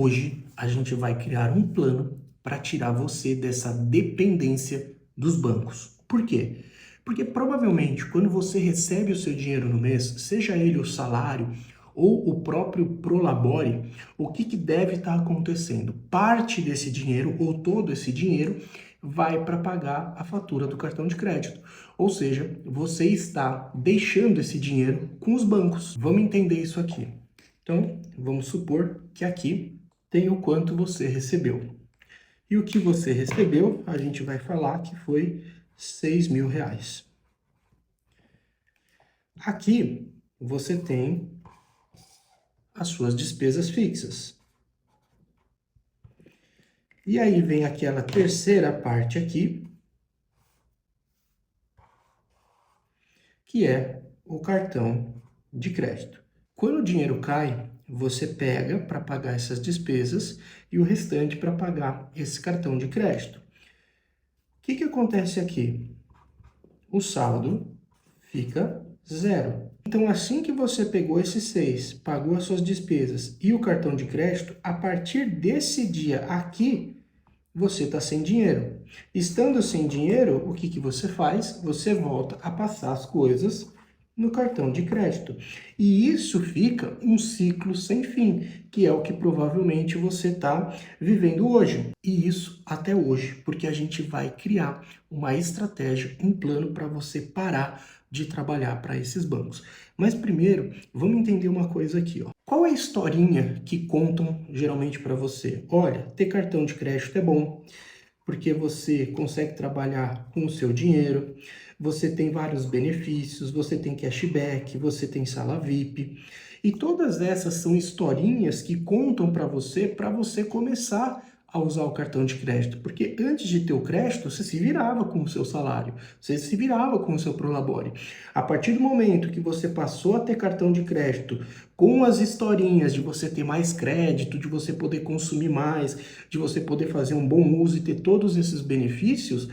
Hoje a gente vai criar um plano para tirar você dessa dependência dos bancos. Por quê? Porque provavelmente quando você recebe o seu dinheiro no mês, seja ele o salário ou o próprio Prolabore, o que deve estar acontecendo? Parte desse dinheiro ou todo esse dinheiro vai para pagar a fatura do cartão de crédito. Ou seja, você está deixando esse dinheiro com os bancos. Vamos entender isso aqui. Então, vamos supor que aqui tem o quanto você recebeu. E o que você recebeu, a gente vai falar que foi R$ 6.000. Aqui, você tem as suas despesas fixas. E aí vem aquela terceira parte aqui, que é o cartão de crédito. Quando o dinheiro cai, você pega para pagar essas despesas e o restante para pagar esse cartão de crédito. O que acontece aqui? O saldo fica zero. Então, assim que você pegou esses 6, pagou as suas despesas e o cartão de crédito, a partir desse dia aqui, você está sem dinheiro. Estando sem dinheiro, o que você faz? Você volta a passar as coisas no cartão de crédito. E isso fica um ciclo sem fim, que é o que provavelmente você está vivendo hoje. E isso até hoje, porque a gente vai criar uma estratégia, um plano para você parar de trabalhar para esses bancos. Mas primeiro, vamos entender uma coisa aqui, ó. Qual é a historinha que contam geralmente para você? Olha, ter cartão de crédito é bom, porque você consegue trabalhar com o seu dinheiro, você tem vários benefícios, você tem cashback, você tem sala VIP. E todas essas são historinhas que contam para você começar a usar o cartão de crédito. Porque antes de ter o crédito, você se virava com o seu salário, você se virava com o seu Prolabore. A partir do momento que você passou a ter cartão de crédito, com as historinhas de você ter mais crédito, de você poder consumir mais, de você poder fazer um bom uso e ter todos esses benefícios,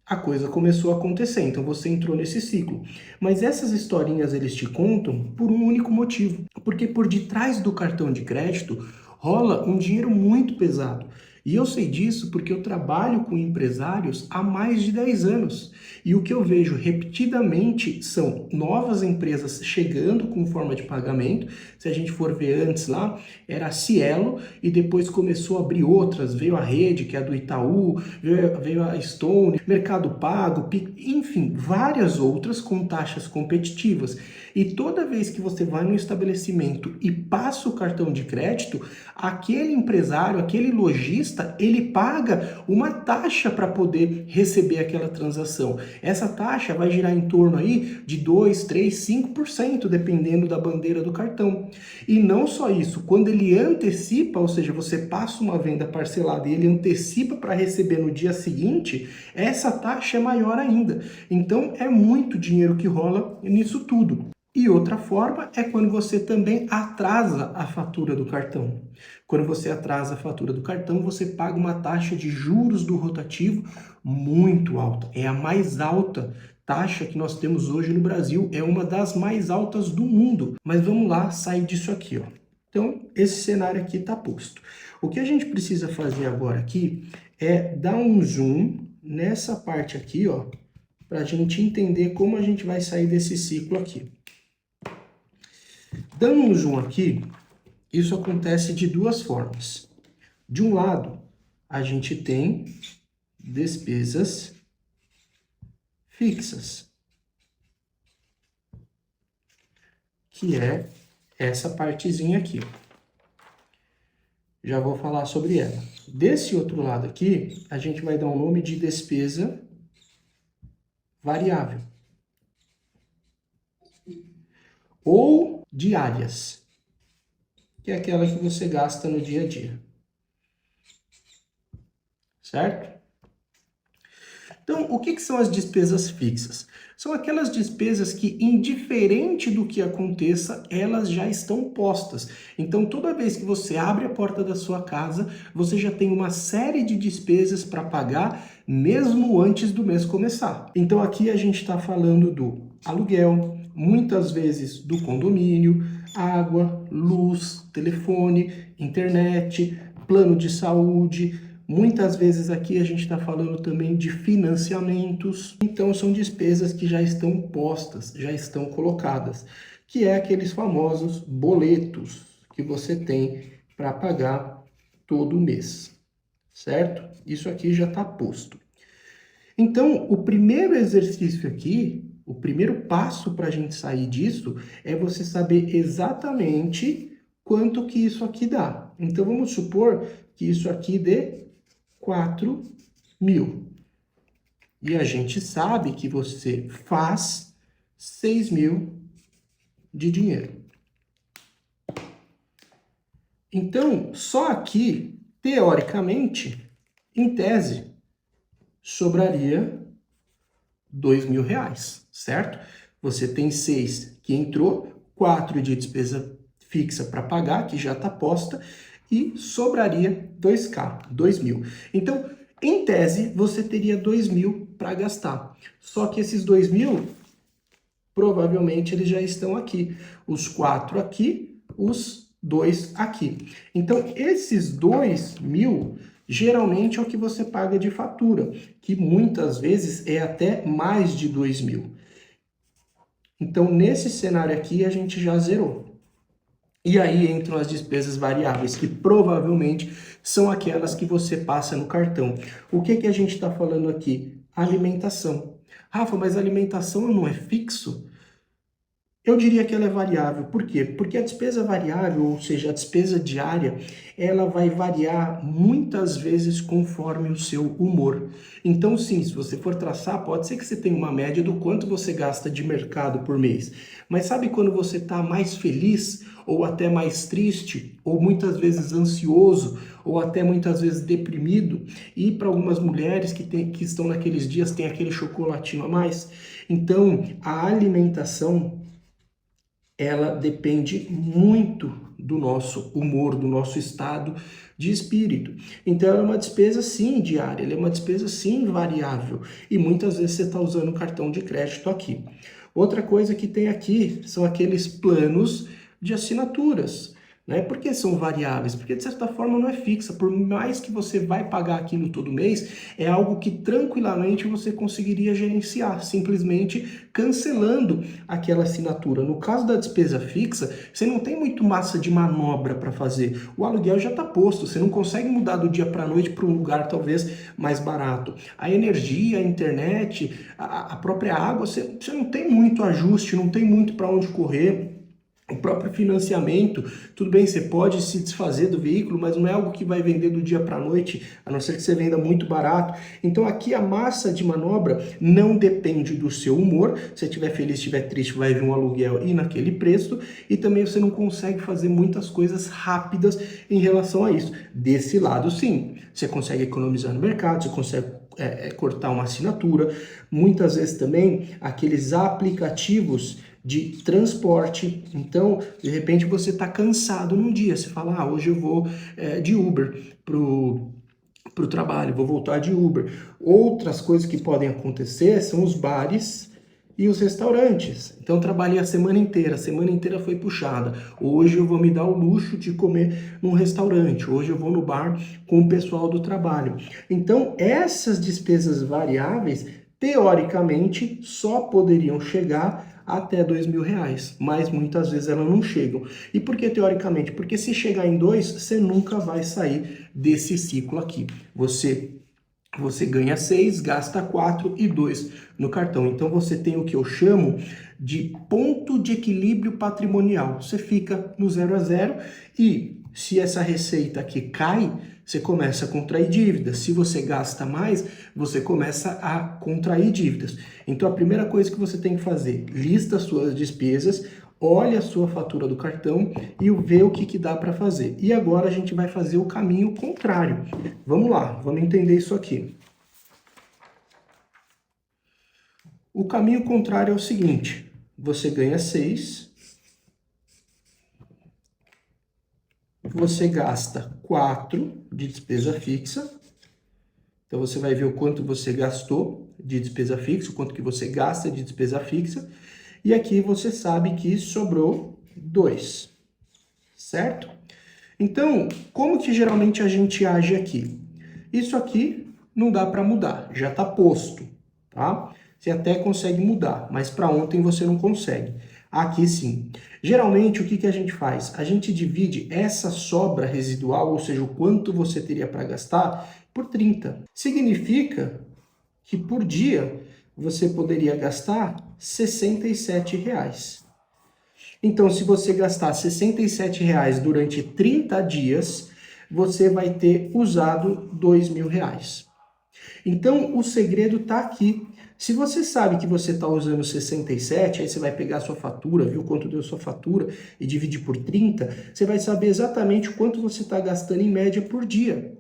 a coisa começou a acontecer, então você entrou nesse ciclo. Mas essas historinhas eles te contam por um único motivo, porque por detrás do cartão de crédito rola um dinheiro muito pesado. E eu sei disso porque eu trabalho com empresários há mais de 10 anos. E o que eu vejo repetidamente são novas empresas chegando com forma de pagamento. Se a gente for ver antes lá, era a Cielo e depois começou a abrir outras. Veio a Rede, que é a do Itaú, veio a Stone, Mercado Pago, enfim, várias outras com taxas competitivas. E toda vez que você vai no estabelecimento e passa o cartão de crédito, aquele empresário, aquele lojista, ele paga uma taxa para poder receber aquela transação. Essa taxa vai girar em torno aí de 2, 3, 5%, dependendo da bandeira do cartão. E não só isso, quando ele antecipa, ou seja, você passa uma venda parcelada e ele antecipa para receber no dia seguinte, essa taxa é maior ainda. Então é muito dinheiro que rola nisso tudo. E outra forma é quando você também atrasa a fatura do cartão. Quando você atrasa a fatura do cartão, você paga uma taxa de juros do rotativo muito alta. É a mais alta taxa que nós temos hoje no Brasil, é uma das mais altas do mundo. Mas vamos lá sair disso aqui, ó. Então, esse cenário aqui está posto. O que a gente precisa fazer agora aqui é dar um zoom nessa parte aqui, ó, para a gente entender como a gente vai sair desse ciclo aqui. Dando um zoom aqui, isso acontece de duas formas. De um lado, a gente tem despesas fixas, que é essa partezinha aqui. Já vou falar sobre ela. Desse outro lado aqui, a gente vai dar um nome de despesa variável. Ou diárias, que é aquela que você gasta no dia a dia. Certo? Então, o que são as despesas fixas? São aquelas despesas que, indiferente do que aconteça, elas já estão postas. Então, toda vez que você abre a porta da sua casa, você já tem uma série de despesas para pagar, mesmo antes do mês começar. Então, aqui a gente está falando do aluguel, muitas vezes do condomínio, água, luz, telefone, internet, plano de saúde. Muitas vezes aqui a gente está falando também de financiamentos. Então são despesas que já estão postas, já estão colocadas, que é aqueles famosos boletos que você tem para pagar todo mês, certo? Isso aqui já está posto. Então, o primeiro exercício aqui, o primeiro passo para a gente sair disso é você saber exatamente quanto que isso aqui dá. Então, vamos supor que isso aqui dê 4.000. E a gente sabe que você faz 6.000 de dinheiro. Então, só aqui, teoricamente, em tese, sobraria R$2.000, certo? Você tem 6 que entrou, 4 de despesa fixa para pagar, que já está posta, e sobraria 2K, 2.000. Então, em tese, você teria 2.000 para gastar. Só que esses 2.000, provavelmente, eles já estão aqui. Os 4 aqui, os 2 aqui. Então, esses 2.000 geralmente é o que você paga de fatura, que muitas vezes é até mais de 2.000. Então, nesse cenário aqui, a gente já zerou. E aí entram as despesas variáveis, que provavelmente são aquelas que você passa no cartão. O que a gente está falando aqui? Alimentação. Rafa, mas a alimentação não é fixo? Eu diria que ela é variável. Por quê? Porque a despesa variável, ou seja, a despesa diária, ela vai variar muitas vezes conforme o seu humor. Então, sim, se você for traçar, pode ser que você tenha uma média do quanto você gasta de mercado por mês. Mas sabe quando você está mais feliz, ou até mais triste, ou muitas vezes ansioso, ou até muitas vezes deprimido? E para algumas mulheres que estão naqueles dias, tem aquele chocolatinho a mais. Então, a alimentação, ela depende muito do nosso humor, do nosso estado de espírito. Então, ela é uma despesa, sim, diária, ela é uma despesa, sim, variável. E muitas vezes você está usando o cartão de crédito aqui. Outra coisa que tem aqui são aqueles planos de assinaturas. Né? Por que são variáveis? Porque, de certa forma, não é fixa. Por mais que você vai pagar aquilo todo mês, é algo que tranquilamente você conseguiria gerenciar, simplesmente cancelando aquela assinatura. No caso da despesa fixa, você não tem muito massa de manobra para fazer. O aluguel já está posto, você não consegue mudar do dia para a noite para um lugar talvez mais barato. A energia, a internet, a própria água, você não tem muito ajuste, não tem muito para onde correr. O próprio financiamento, tudo bem, você pode se desfazer do veículo, mas não é algo que vai vender do dia para a noite, a não ser que você venda muito barato. Então aqui a massa de manobra não depende do seu humor. Se você estiver feliz, estiver triste, vai vir um aluguel e naquele preço. E também você não consegue fazer muitas coisas rápidas em relação a isso. Desse lado, sim, você consegue economizar no mercado, você consegue cortar uma assinatura. Muitas vezes também aqueles aplicativos de transporte. Então, de repente você está cansado num dia, você fala, hoje eu vou de Uber pro trabalho, vou voltar de Uber. Outras coisas que podem acontecer são os bares e os restaurantes. Então, trabalhei a semana inteira foi puxada. Hoje eu vou me dar o luxo de comer num restaurante, hoje eu vou no bar com o pessoal do trabalho. Então, essas despesas variáveis, teoricamente, só poderiam chegar até R$2.000, mas muitas vezes elas não chegam. E por que teoricamente? Porque se chegar em 2, você nunca vai sair desse ciclo aqui. Você ganha 6, gasta 4 e 2 no cartão. Então você tem o que eu chamo de ponto de equilíbrio patrimonial. Você fica no 0 a 0 e se essa receita aqui cai, você começa a contrair dívidas. Se você gasta mais, você começa a contrair dívidas. Então a primeira coisa que você tem que fazer, lista as suas despesas, olha a sua fatura do cartão e vê o que dá para fazer. E agora a gente vai fazer o caminho contrário. Vamos lá, vamos entender isso aqui. O caminho contrário é o seguinte, você ganha 6, você gasta 4 de despesa fixa, então você vai ver o quanto você gastou de despesa fixa, o quanto que você gasta de despesa fixa, e aqui você sabe que sobrou 2, certo? Então, como que geralmente a gente age aqui? Isso aqui não dá para mudar, já está posto, tá? Você até consegue mudar, mas para ontem você não consegue. Aqui sim. Geralmente, o que a gente faz? A gente divide essa sobra residual, ou seja, o quanto você teria para gastar, por 30. Significa que por dia você poderia gastar R$ 67. Então, se você gastar R$ 67 durante 30 dias, você vai ter usado R$ 2.000. Então, o segredo está aqui. Se você sabe que você está usando 67, aí você vai pegar a sua fatura, viu quanto deu a sua fatura e dividir por 30, você vai saber exatamente o quanto você está gastando em média por dia.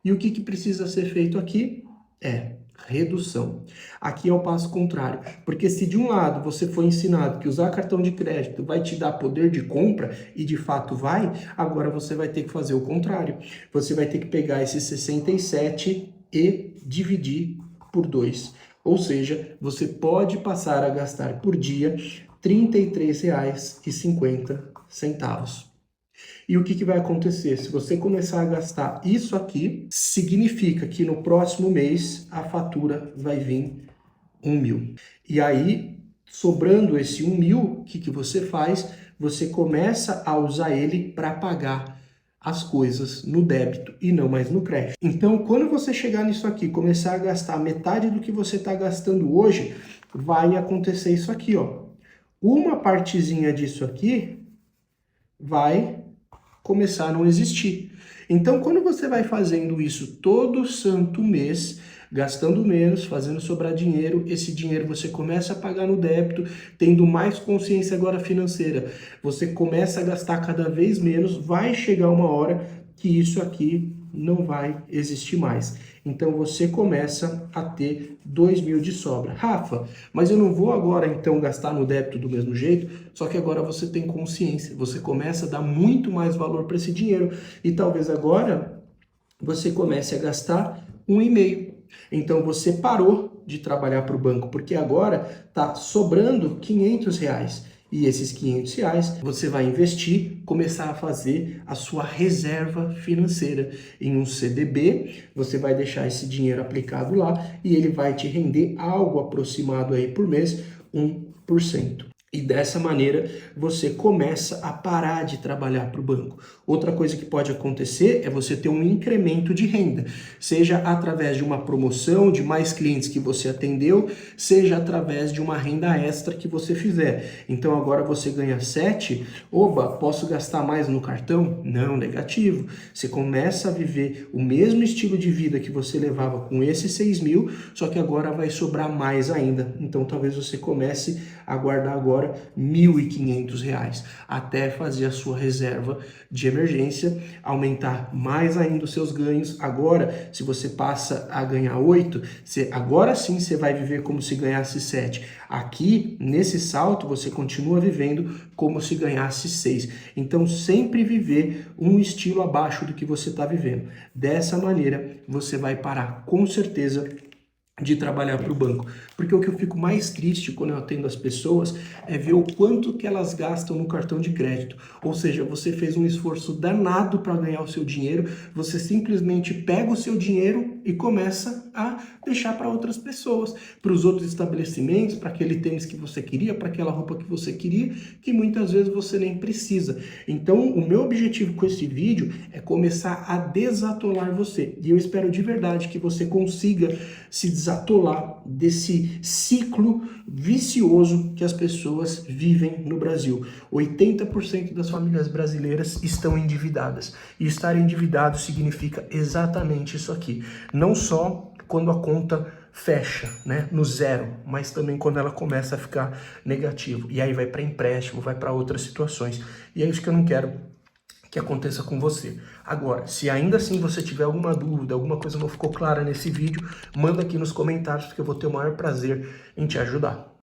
E o que precisa ser feito aqui? Redução. Aqui é o passo contrário, porque se de um lado você foi ensinado que usar cartão de crédito vai te dar poder de compra, e de fato vai, agora você vai ter que fazer o contrário. Você vai ter que pegar esse 67 e dividir por 2. Ou seja, você pode passar a gastar por dia R$ 33,50. E o que vai acontecer? Se você começar a gastar isso aqui, significa que no próximo mês a fatura vai vir 1.000. E aí, sobrando esse 1.000, o que você faz? Você começa a usar ele para pagar as coisas no débito e não mais no crédito. Então, quando você chegar nisso aqui, começar a gastar metade do que você está gastando hoje, vai acontecer isso aqui, ó. Uma partezinha disso aqui vai começar a não existir. Então, quando você vai fazendo isso todo santo mês, gastando menos, fazendo sobrar dinheiro, esse dinheiro você começa a pagar no débito, tendo mais consciência agora financeira. Você começa a gastar cada vez menos, vai chegar uma hora que isso aqui não vai existir mais. Então você começa a ter 2.000 de sobra. Rafa, mas eu não vou agora então gastar no débito do mesmo jeito, só que agora você tem consciência, você começa a dar muito mais valor para esse dinheiro e talvez agora você comece a gastar 1,5. Então você parou de trabalhar para o banco, porque agora está sobrando R$ 500. E esses R$ 500 você vai investir, começar a fazer a sua reserva financeira em um CDB. Você vai deixar esse dinheiro aplicado lá e ele vai te render algo aproximado aí por mês, 1%. E dessa maneira você começa a parar de trabalhar para o banco. Outra coisa que pode acontecer é você ter um incremento de renda, seja através de uma promoção, de mais clientes que você atendeu, seja através de uma renda extra que você fizer. Então agora você ganha 7, oba, posso gastar mais no cartão? Não, negativo. Você começa a viver o mesmo estilo de vida que você levava com esses 6.000, só que agora vai sobrar mais ainda. Então talvez você comece a guardar agora R$ 1.500, até fazer a sua reserva de emergência, aumentar mais ainda os seus ganhos. Agora, se você passa a ganhar 8, agora sim você vai viver como se ganhasse 7. Aqui, nesse salto, você continua vivendo como se ganhasse 6. Então, sempre viver um estilo abaixo do que você está vivendo. Dessa maneira, você vai parar, com certeza, de trabalhar para o banco. Porque o que eu fico mais triste quando eu atendo as pessoas é ver o quanto que elas gastam no cartão de crédito. Ou seja, você fez um esforço danado para ganhar o seu dinheiro, você simplesmente pega o seu dinheiro e começa a deixar para outras pessoas, para os outros estabelecimentos, para aquele tênis que você queria, para aquela roupa que você queria, que muitas vezes você nem precisa. Então, o meu objetivo com esse vídeo é começar a desatolar você. E eu espero de verdade que você consiga se desatolar desse ciclo vicioso que as pessoas vivem no Brasil. 80% das famílias brasileiras estão endividadas. E estar endividado significa exatamente isso aqui. Não só quando a conta fecha, né, no zero, mas também quando ela começa a ficar negativo. E aí vai para empréstimo, vai para outras situações. E é isso que eu não quero que aconteça com você. Agora, se ainda assim você tiver alguma dúvida, alguma coisa não ficou clara nesse vídeo, manda aqui nos comentários, porque eu vou ter o maior prazer em te ajudar.